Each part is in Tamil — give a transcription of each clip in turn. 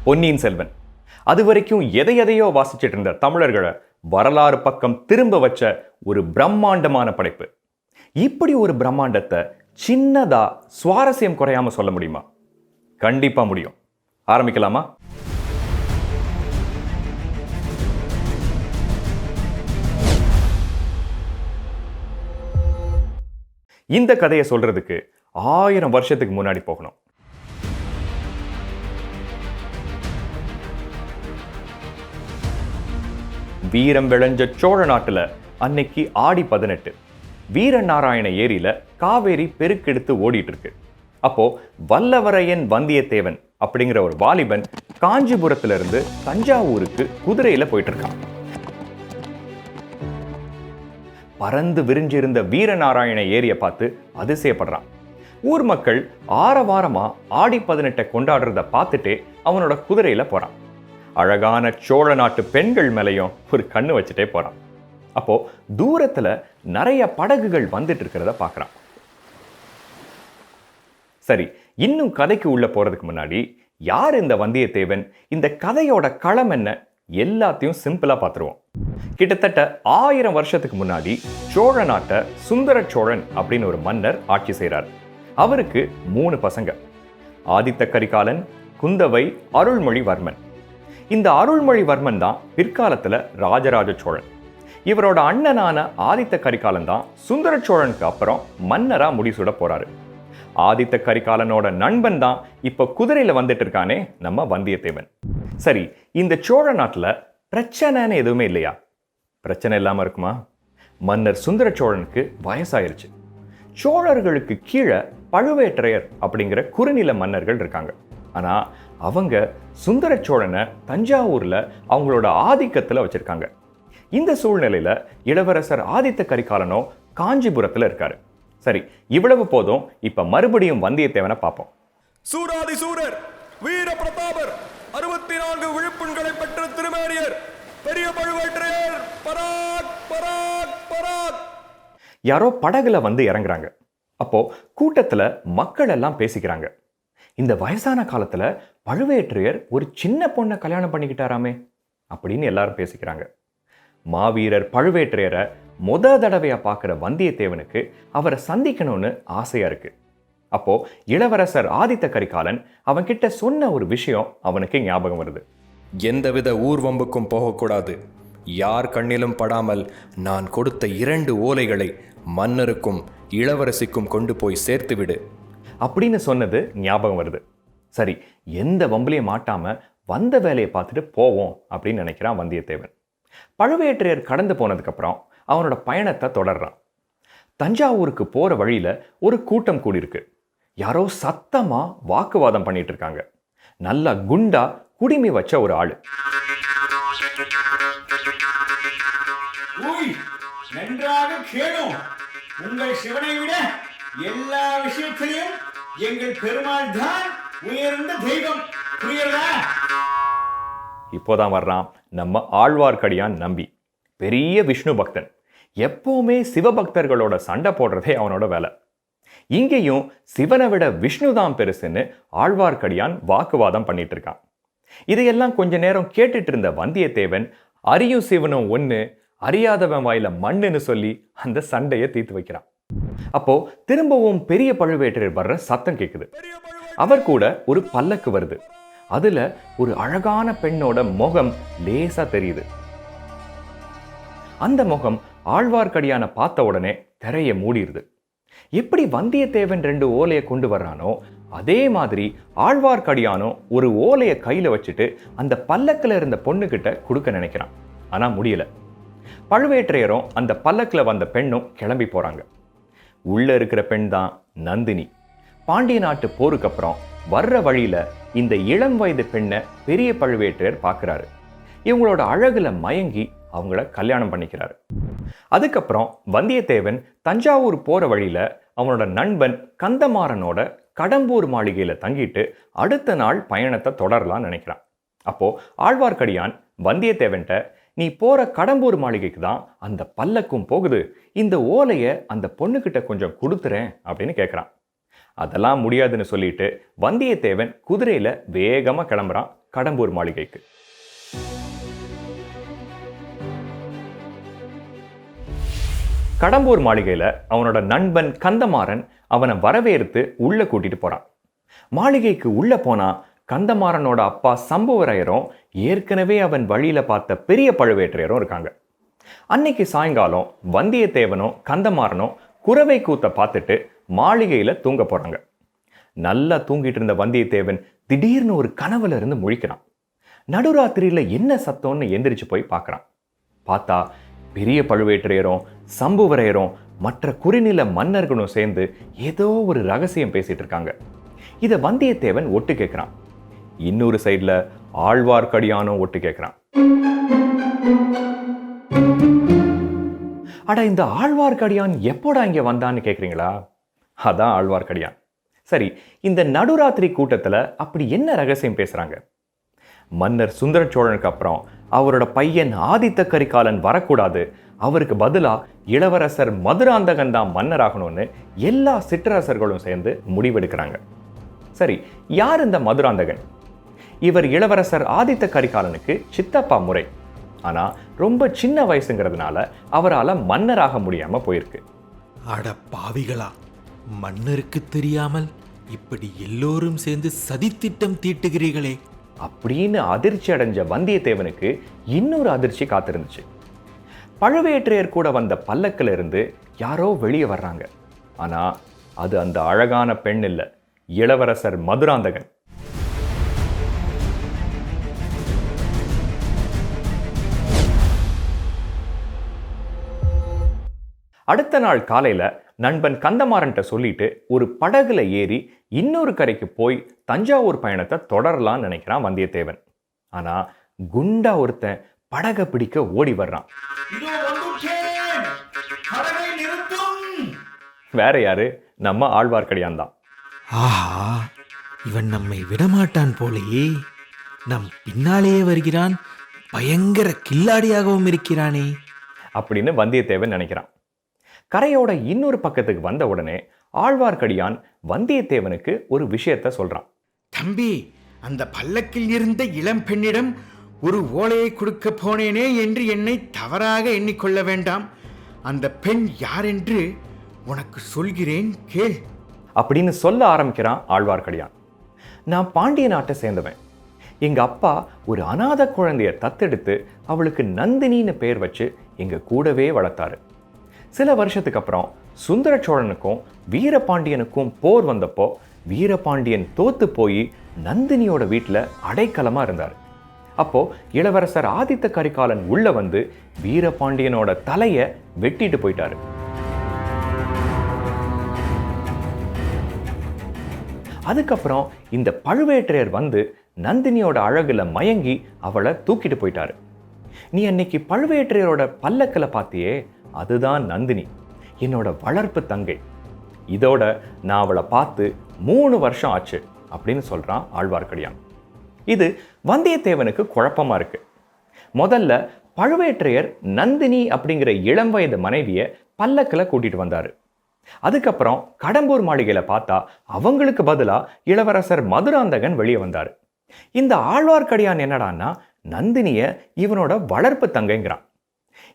பொன்னியின் செல்வன். அது வரைக்கும் எதை எதையோ வாசிச்சிட்டு இருந்த தமிழர்களை வரலாறு பக்கம் திரும்ப வச்ச ஒரு பிரம்மாண்டமான படைப்பு. இப்படி ஒரு பிரம்மாண்டத்தை சின்னதா சுவாரஸ்யம் குறையாம சொல்ல முடியுமா? கண்டிப்பா முடியும். ஆரம்பிக்கலாமா? இந்த கதையை சொல்றதுக்கு 1000 வருஷத்துக்கு முன்னாடி போகணும். வீரம் விளைஞ்ச சோழ நாட்டுல அன்னைக்கு ஆடி 18 வீரநாராயண ஏரியில காவேரி பெருக்கெடுத்து ஓடிட்டு இருக்கு. அப்போ வல்லவரையன் வந்தியத்தேவன் அப்படிங்கிற ஒரு வாலிபன் காஞ்சிபுரத்துல இருந்து தஞ்சாவூருக்கு குதிரையில போயிட்டு இருக்கான். பறந்து விரிஞ்சிருந்த வீரநாராயண ஏரியை பார்த்து அதிசயப்படுறான். ஊர் மக்கள் ஆரவாரமா ஆடி 18 கொண்டாடுறத பார்த்துட்டே அவனோட குதிரையில போறான். அழகான சோழ நாட்டு பெண்கள் மேலையும் ஒரு கண்ணு வச்சுட்டே போறான். அப்போ தூரத்துல நிறைய படகுகள் வந்துட்டு இருக்கிறத பார்க்கறான். சரி, இன்னும் கதைக்கு உள்ள போறதுக்கு முன்னாடி யார் இந்த வந்தியத்தேவன், இந்த கதையோட களம் என்ன, எல்லாத்தையும் சிம்பிளா பார்த்துருவோம். கிட்டத்தட்ட 1000 வருஷத்துக்கு முன்னாடி சோழ நாட்டை சுந்தர சோழன் அப்படின்னு ஒரு மன்னர் ஆட்சி செய்கிறார். அவருக்கு 3 பசங்க: ஆதித்த கரிகாலன், குந்தவை, அருள்மொழிவர்மன். இந்த அருள்மொழிவர்மன் தான் பிற்காலத்துல ராஜராஜ சோழன். இவரோட அண்ணனான ஆதித்த கரிகாலன் தான் சுந்தர சோழனுக்கு அப்புறம் மன்னரா முடிசூட போறாரு. ஆதித்த கரிகாலனோட நண்பன் தான் இப்ப குதிரையில வந்துட்டு இருக்கானே நம்ம வந்தியத்தேவன். சரி, இந்த சோழ நாட்டுல பிரச்சனைன்னு எதுவுமே இல்லையா? பிரச்சனை இல்லாம இருக்குமா? மன்னர் சுந்தர சோழனுக்கு வயசாயிருச்சு. சோழர்களுக்கு கீழே பழுவேட்டரையர் அப்படிங்கிற குறுநில மன்னர்கள் இருக்காங்க. ஆனா அவங்க சுந்தர சோழனை தஞ்சாவூர்ல அவங்களோட ஆதிக்கத்துல வச்சிருக்காங்க. இந்த சூழ்நிலையில இளவரசர் ஆதித்த கரிகாலனோ காஞ்சிபுரத்துல இருக்காரு. சரி, இவ்வளவு போதும். இப்ப மறுபடியும் வந்தியத்தேவனை பார்ப்போம். சூராதி சூரர், வீர பிரதாபர், 64 விழுப்புண்களை பெற்ற திருமேனியர், பெரிய பழுவேட்டரையர், பராக் பராக் பராக். யாரோ படகுல வந்து இறங்குறாங்க. அப்போ கூட்டத்துல மக்கள் எல்லாம் பேசிக்கிறாங்க. இந்த வயசான காலத்துல பழுவேட்டரையர் ஒரு சின்ன பொண்ணை கல்யாணம் பண்ணிக்கிட்டாராமே அப்படின்னு எல்லாரும் பேசிக்கிறாங்க. மாவீரர் பழுவேட்டரையரை தடவையா பார்க்குற வந்தியத்தேவனுக்கு அவரை சந்திக்கணும்னு ஆசையா இருக்கு. அப்போ இளவரசர் ஆதித்த கரிகாலன் அவன் கிட்ட சொன்ன ஒரு விஷயம் அவனுக்கு ஞாபகம் வருது. எந்தவித ஊர்வம்புக்கும் போகக்கூடாது. யார் கண்ணிலும் படாமல் நான் கொடுத்த 2 ஓலைகளை மன்னருக்கும் இளவரசிக்கும் கொண்டு போய் சேர்த்துவிடு அப்படின்னு சொன்னது ஞாபகம் வருது. சரி, எந்த வம்புலையும் மாட்டாம வந்த வேலையை பார்த்துட்டு போவோம் அப்படின்னு நினைக்கிறான் வந்தியத்தேவன். பழுவேட்டரையர் கடந்து போனதுக்கு அப்புறம் அவனோட பயணத்தை தொடர்றான். தஞ்சாவூருக்கு போற வழியில ஒரு கூட்டம் கூடியிருக்கு. யாரோ சத்தமா வாக்குவாதம் பண்ணிட்டு இருக்காங்க. நல்லா குண்டா குடிமி வச்ச ஒரு ஆளு. நன்றாக கேளும். உங்கள் சிவனை விட எல்லா விஷயத்திலையும் எங்கள் பெருமாள் தான் உயர்ந்த தெய்வம். புரியுறதா? இப்போதான் வர்றான் நம்ம ஆழ்வார்க்கடியான் நம்பி. பெரிய விஷ்ணு பக்தன். எப்பவுமே சிவபக்தர்களோட சண்டை போடுறதே அவனோட வேலை. இங்கேயும் சிவனை விட விஷ்ணு தான் பெருசுன்னு ஆழ்வார்க்கடியான் வாக்குவாதம் பண்ணிட்டு இருக்கான். இதையெல்லாம் கொஞ்ச நேரம் கேட்டுட்டு இருந்த வந்தியத்தேவன் அரியும் சிவனும் ஒண்ணு, அறியாதவன் வாயில மண்ணுன்னு சொல்லி அந்த சண்டையை தீர்த்து வைக்கிறான். அப்போ திரும்பவும் பெரிய பழுவேட்டரையர் வர்ற சத்தம் கேட்குது. அவர் கூட ஒரு பல்லக்கு வருது. அதுல ஒரு அழகான பெண்ணோட முகம் லேசா தெரியுது. அந்த முகம் ஆழ்வார்க்கடியான பார்த்த உடனே திரைய மூடிடுது. எப்படி வந்தியத்தேவன் 2 ஓலையை கொண்டு வர்றானோ அதே மாதிரி ஆழ்வார்க்கடியானும் ஒரு ஓலையை கையில வச்சுட்டு அந்த பல்லக்கில் இருந்த பொண்ணுகிட்ட கொடுக்க நினைக்கிறான். ஆனா முடியல. பழுவேட்டரையரும் அந்த பல்லக்கில் வந்த பெண்ணும் கிளம்பி போறாங்க. உள்ள இருக்கிற பெண் தான் நந்தினி. பாண்டிய நாட்டு போருக்கு அப்புறம் வர்ற வழியில இந்த இளம் வயது பெண்ணை பெரிய பழுவேட்டரையர் பார்க்கிறாரு. இவங்களோட அழகுல மயங்கி அவங்கள கல்யாணம் பண்ணிக்கிறாரு. அதுக்கப்புறம் வந்தியத்தேவன் தஞ்சாவூர் போற வழியில அவனோட நண்பன் கந்தமாறனோட கடம்பூர் மாளிகையில தங்கிட்டு அடுத்த நாள் பயணத்தை தொடரலாம்னு நினைக்கிறான். அப்போ ஆழ்வார்க்கடியான் வந்தியத்தேவன்ட்ட, நீ போற கடம்பூர் மாளிகைக்கு தான் அந்த பல்லக்கும் போகுது, இந்த ஓலையை அந்த பொண்ணுகிட்ட கொஞ்சம் கொடுத்துறேன் அப்படின்னு கேட்குறான். அதெல்லாம் முடியாதுன்னு சொல்லிட்டு வந்தியத்தேவன் குதிரையில வேகமா கிளம்புறான் கடம்பூர் மாளிகைக்கு. கடம்பூர் மாளிகையில அவனோட நண்பன் கந்தமாறன் அவனை வரவேற்று உள்ள கூட்டிட்டு போறான். மாளிகைக்கு உள்ள போனா கந்தமாறனோட அப்பா சம்புவரையரும் ஏற்கனவே அவன் வழியில பார்த்த பெரிய பழுவேற்றையரும் இருக்காங்க. அன்னைக்கு சாயங்காலம் வந்தியத்தேவனும் கந்தமாறனும் குரவை கூத்த பார்த்துட்டு மாளிகையில தூங்க போறாங்க. நல்லா தூங்கிட்டு இருந்த வந்தியத்தேவன் திடீர்னு ஒரு கனவுல இருந்து முழிக்கிறான். நடுராத்திரியில என்ன சத்தம்னு எந்திரிச்சு போய் பார்க்கறான். பார்த்தா பெரிய பழுவேற்றையரும் சம்புவரையரும் மற்ற குறுநில மன்னர்களும் சேர்ந்து ஏதோ ஒரு ரகசியம் பேசிட்டு இருக்காங்க. இதை வந்தியத்தேவன் ஒட்டு கேட்கிறான். இன்னொரு சைட்ல ஆழ்வார்க்கடியானும் ஒட்டு கேட்கிறான். அட, இந்த ஆழ்வார்க்கடியான் எப்போடா இங்க வந்தான்னு கேட்குறீங்களா? அதான் ஆழ்வார்க்கடியான். சரி, இந்த நடுராத்திரி கூட்டத்துல அப்படி என்ன ரகசியம் பேசுறாங்க? மன்னர் சுந்தர சோழனுக்கு அப்புறம் அவரோட பையன் ஆதித்த கரிகாலன் வரக்கூடாது, அவருக்கு பதிலா இளவரசர் மதுராந்தகன் தான் மன்னராகணும்னு எல்லா சிற்றரசர்களும் சேர்ந்து முடிவெடுக்கிறாங்க. சரி, யார் இந்த மதுராந்தகன்? இவர் இளவரசர் ஆதித்த கரிகாலனுக்கு சித்தப்பா முறை. ஆனா ரொம்ப சின்ன வயசுங்கிறதுனால அவரால் மன்னராக முடியாம போயிருக்கு. அட பாவிகளா, மன்னருக்கு தெரியாமல் இப்படி எல்லோரும் சேர்ந்து சதித்திட்டம் தீட்டுகிறீர்களே அப்படின்னு அதிர்ச்சி அடைஞ்ச வந்தியத்தேவனுக்கு இன்னொரு அதிர்ச்சி காத்திருந்துச்சு. பழுவேற்றையர் கூட வந்த பல்லக்கில் இருந்து யாரோ வெளியே வர்றாங்க. ஆனா அது அந்த அழகான பெண் இல்ல, இளவரசர் மதுராந்தகன். அடுத்த நாள் காலையில நண்பன் கந்தமாறன்ட்ட சொல்லிட்டு ஒரு படகுல ஏறி இன்னொரு கரைக்கு போய் தஞ்சாவூர் பயணத்தை தொடரலாம்னு நினைக்கிறான் வந்தியத்தேவன். ஆனா குண்டா ஒருத்தன் படகை பிடிக்க ஓடி வர்றான். வேற யாரு? நம்ம ஆழ்வார்க்கடியான் தான். ஆஹா, இவன் நம்மை விடமாட்டான் போலேயே. நம் பின்னாலேயே வருகிறான், பயங்கர கில்லாடியாகவும் இருக்கிறானே அப்படின்னு வந்தியத்தேவன் நினைக்கிறான். கரையோட இன்னொரு பக்கத்துக்கு வந்த உடனே ஆழ்வார்க்கடியான் வந்தியத்தேவனுக்கு ஒரு விஷயத்த சொல்றான். தம்பி, அந்த பல்லக்கில் இருந்த இளம் பெண்ணிடம் ஒரு ஓலையை கொடுக்க போனேனே என்று என்னை தவறாக எண்ணிக்கொள்ள வேண்டாம். அந்த பெண் யார் என்று உனக்கு சொல்கிறேன், கேள் அப்படின்னு சொல்ல ஆரம்பிக்கிறான் ஆழ்வார்க்கடியான். நான் பாண்டிய நாட்டை சேர்ந்தவன். எங்க அப்பா ஒரு அநாத குழந்தைய தத்தெடுத்து அவளுக்கு நந்தினின்னு பேர் வச்சு எங்க கூடவே வளர்த்தாரு. சில வருஷத்துக்கு அப்புறம் சுந்தர சோழனுக்கும் வீரபாண்டியனுக்கும் போர் வந்தப்போ வீரபாண்டியன் தோத்து போய் நந்தினியோட வீட்டில் அடைக்கலமா இருந்தார். அப்போ இளவரசர் ஆதித்த கரிகாலன் உள்ள வந்து வீரபாண்டியனோட தலையை வெட்டிட்டு போயிட்டாரு. அதுக்கப்புறம் இந்த பழுவேற்றையர் வந்து நந்தினியோட அழகுல மயங்கி அவளை தூக்கிட்டு போயிட்டாரு. நீ அன்னைக்கு பழுவேற்றையரோட பல்லக்கில் பார்த்தியே, அதுதான் நந்தினி, என்னோட வளர்ப்பு தங்கை. இதோட நான் அவளை பார்த்து 3 வருஷம் ஆச்சு அப்படின்னு சொல்றான் ஆழ்வார்க்கடியான். இது வந்தியத்தேவனுக்கு குழப்பமா இருக்கு. முதல்ல பழுவேற்றையர் நந்தினி அப்படிங்கிற இளம் வயது மனைவியை பல்லக்கில் கூட்டிட்டு வந்தாரு. அதுக்கப்புறம் கடம்பூர் மாளிகையில பார்த்தா அவங்களுக்கு பதிலா இளவரசர் மதுராந்தகன் வெளியே வந்தாரு. இந்த ஆழ்வார்க்கடியான் என்னடான்னா நந்தினிய இவனோட வளர்ப்பு தங்கைங்கிறான்.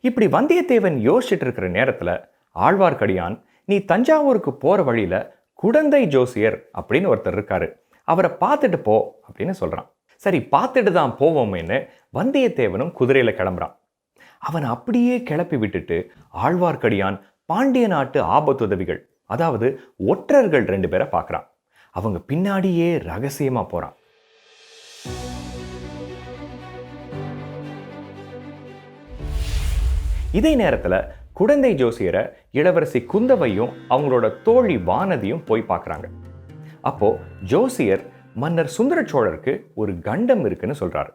இப்படி வந்தியத்தேவன் யோசிச்சுட்டு இருக்கிற நேரத்துல ஆழ்வார்க்கடியான், நீ தஞ்சாவூருக்கு போற வழியில குடந்தை ஜோசியர் அப்படின்னு ஒருத்தர் இருக்காரு, அவரை பார்த்துட்டு போ அப்படின்னு சொல்றான். சரி, பார்த்துட்டு தான் போவோமேன்னு வந்தியத்தேவனும் குதிரையில கிளம்புறான். அவன் அப்படியே கிளப்பி விட்டுட்டு ஆழ்வார்க்கடியான் பாண்டிய நாட்டு ஆபத்துதவிகள், அதாவது ஒற்றர்கள் 2 பேரை பார்க்கறான். அவங்க பின்னாடியே ரகசியமா போறான். இதே நேரத்துல குடந்தை ஜோசியரை இளவரசி குந்தவையும் அவங்களோட தோழி வானதியும் போய் பார்க்கறாங்க. அப்போ ஜோசியர் மன்னர் சுந்தர சோழருக்கு ஒரு கண்டம் இருக்குன்னு சொல்றாரு.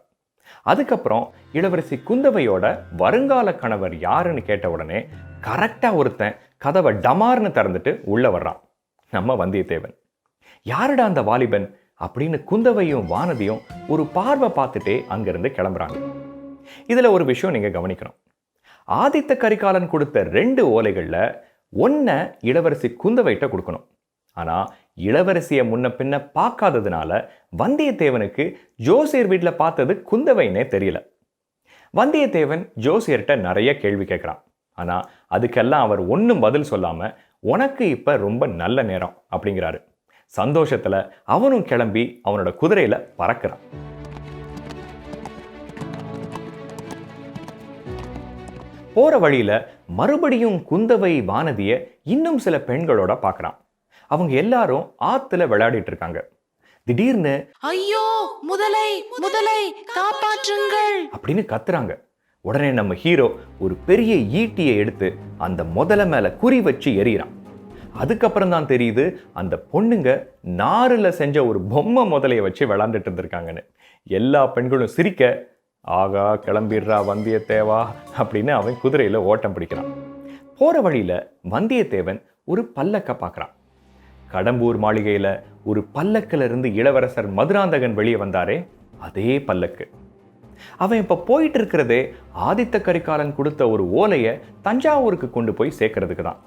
அதுக்கப்புறம் இளவரசி குந்தவையோட வருங்கால கணவர் யாருன்னு கேட்ட உடனே கரெக்டா ஒருத்தன் கதவை டமார்னு திறந்துட்டு உள்ள வர்றான், நம்ம வந்தியத்தேவன். யாருடா அந்த வாலிபன் அப்படின்னு குந்தவையும் வானதியும் ஒரு பார்வை பார்த்துட்டே அங்கிருந்து கிளம்புறாங்க. இதுல ஒரு விஷயம் நீங்க கவனிக்கணும். ஆதித்த கரிகாலன் கொடுத்த 2 ஓலைகள்ல 1 இளவரசி குந்தவைட்ட கொடுக்கணும். ஆனா இளவரசியை முன்ன பின்ன பார்க்காததுனால வந்தியத்தேவனுக்கு ஜோசியர் வீட்டில் பார்த்தது குந்தவைன்னே தெரியல. வந்தியத்தேவன் ஜோசியர்கிட்ட நிறைய கேள்வி கேட்குறான். ஆனால் அதுக்கெல்லாம் அவர் ஒன்றும் பதில் சொல்லாமல் உனக்கு இப்போ ரொம்ப நல்ல நேரம் அப்படிங்கிறாரு. சந்தோஷத்தில் அவனும் கிளம்பி அவனோட குதிரையில் பறக்கிறான். போற வழியில மறுபடியும் குந்தவை வானதியை இன்னும் சில பெண்களோட பார்க்கறான். அவங்க எல்லாரும் ஆத்துல விளையாடிட்டு இருக்காங்க. திடீர்னு ஐயோ முதலை முதலை காப்பாற்றுங்கள் அப்படின்னு கத்துறாங்க. உடனே நம்ம ஹீரோ ஒரு பெரிய ஈட்டியை எடுத்து அந்த முதலை மேல குறி வச்சு எறிகிறான். அதுக்கப்புறம் தான் தெரியுது அந்த பொண்ணுங்க நாரில் செஞ்ச ஒரு பொம்மை முதலையை வச்சு விளையாண்டுட்டு இருந்திருக்காங்கன்னு. எல்லா பெண்களும் சிரிக்க, ஆகா கிளம்பிடுறா வந்தியத்தேவா அப்படின்னு அவன் குதிரையில ஓட்டம் பிடிக்கிறான். போற வழியில வந்தியத்தேவன் ஒரு பல்லக்க பார்க்கறான். கடம்பூர் மாளிகையில ஒரு பல்லக்கில இருந்து இளவரசர் மதுராந்தகன் வெளியே வந்தாரே, அதே பல்லக்கு. அவன் இப்ப போயிட்டு இருக்கிறதே ஆதித்த கரிகாலன் கொடுத்த ஒரு ஓலையை தஞ்சாவூருக்கு கொண்டு போய் சேர்க்கறதுக்கு தான்.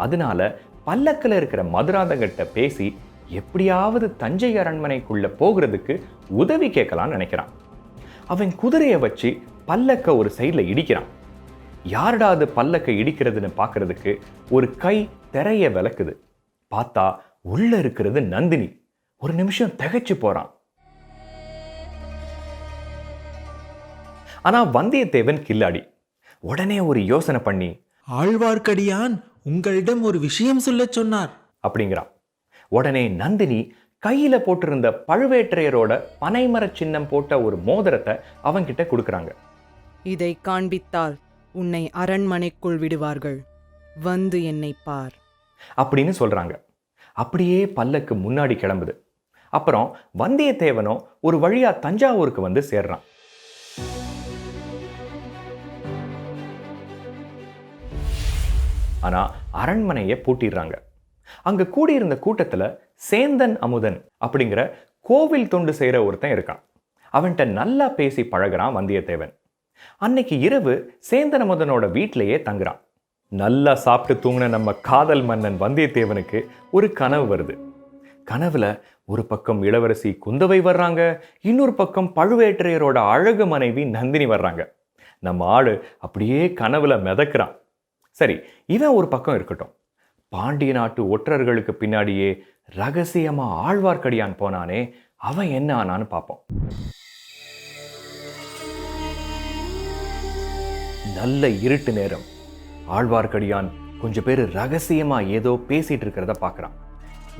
அதனால பல்லக்கில் இருக்கிற மதுராந்தகன்கிட்ட பேசி எப்படியாவது தஞ்சை அரண்மனைக்குள்ள போகிறதுக்கு உதவி கேட்கலான்னு நினைக்கிறான். அவன் குதிரையை வச்சு பல்லக்க ஒரு சைடில் இடிக்கிறான். யாருடா அது பல்லக்க இடிக்கிறதுன்னு பார்க்கறதுக்கு ஒரு கை திரைய விளக்குது. பார்த்தா உள்ள இருக்கிறது நந்தினி. ஒரு நிமிஷம் திகைச்சு போறான். ஆனா வந்தியத்தேவன் கில்லாடி. உடனே ஒரு யோசனை பண்ணி, ஆழ்வார்க்கடியான் உங்களிடம் ஒரு விஷயம் சொல்லச் சொன்னார் அப்படிங்கிறான். உடனே நந்தினி கையில போட்டிருந்த பழுவேற்றையரோட பனைமர சின்னம் போட்ட ஒரு மோதிரத்தை அவன்கிட்ட கொடுக்கறாங்க. இதை காண்பித்தால் உன்னை அரண்மனைக்குள் விடுவார்கள், வந்து என்னை பார் அப்படின்னு சொல்றாங்க. அப்படியே பல்லக்கு முன்னாடி கிளம்புது. அப்புறம் வந்தியத்தேவனும் ஒரு வழியா தஞ்சாவூருக்கு வந்து சேர்றான். ஆனா அரண்மனையை பூட்டிடுறாங்க. அங்க கூடியிருந்த கூட்டத்துல சேந்தன் அமுதன் அப்படிங்கிற கோவில் தொண்டு செய்யற ஒருத்தன் இருக்கான். அவன்கிட்ட நல்லா பேசி பழகிறான் வந்தியத்தேவன். அன்னைக்கு இரவு சேந்தன் அமுதனோட வீட்டிலேயே தங்குறான். நல்லா சாப்பிட்டு தூங்கின நம்ம காதல் மன்னன் வந்தியத்தேவனுக்கு ஒரு கனவு வருது. கனவுல ஒரு பக்கம் இளவரசி குந்தவை வர்றாங்க, இன்னொரு பக்கம் பழுவேற்றையரோட அழகு மனைவி நந்தினி வர்றாங்க. நம்ம ஆளு அப்படியே கனவுல மிதக்கிறான். சரி, இவன் ஒரு பக்கம் இருக்கட்டும். பாண்டிய நாட்டு ஒற்றர்களுக்கு பின்னாடியே ரகசியமா ஆழ்வார்க்கடியான் போனானே, அவன் என்ன ஆனான்னு பார்ப்போம். நல்ல இருட்டு நேரம். ஆழ்வார்க்கடியான் கொஞ்சம் பேர் ரகசியமா ஏதோ பேசிட்டு இருக்கிறத பார்க்கறான்.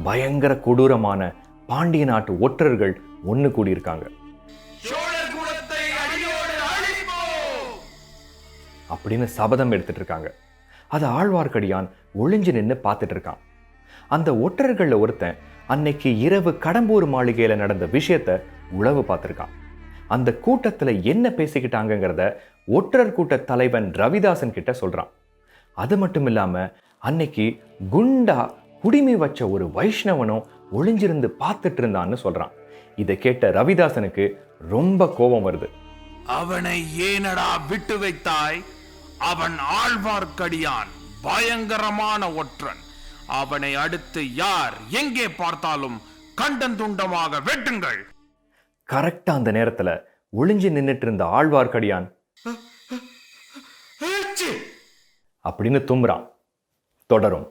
பயங்கர கொடூரமான பாண்டிய நாட்டு ஒற்றர்கள் ஒண்ணு கூடியிருக்காங்க. அப்படின்னு சபதம் எடுத்துட்டு இருக்காங்க. அதை ஆழ்வார்க்கடியான் ஒளிஞ்சு நின்று பார்த்துட்டு இருக்கான். அந்த ஒற்றர்கள்ல ஒருத்தன் அன்னைக்கு இரவு கடம்பூர் மாளிகையில நடந்த விஷயத்த உளவு பார்த்திருக்கான். அந்த கூட்டத்துல என்ன பேசிக்கிட்டாங்கிறத ஒற்றர் கூட்ட தலைவன் ரவிதாசன் கிட்ட சொல்றான். அது மட்டும் இல்லாம அன்னைக்கு குண்டா குடிமி வச்ச ஒரு வைஷ்ணவனும் ஒளிஞ்சிருந்து பார்த்துட்டு இருந்தான்னு சொல்றான். இதை கேட்ட ரவிதாசனுக்கு ரொம்ப கோபம் வருது. அவனை ஏனடா விட்டு வைத்தாய்? அவன் ஆழ்வார்க்கடியான், பயங்கரமான ஒற்றன். அவனை அடுத்து யார் எங்கே பார்த்தாலும் கண்டன் துண்டமாக வெட்டுங்கள். கரெக்டா அந்த நேரத்துல ஒளிஞ்சு நின்னுட்டு இருந்த ஆழ்வார்க்கடியான் அப்படின்னு தும்புறான். தொடரும்.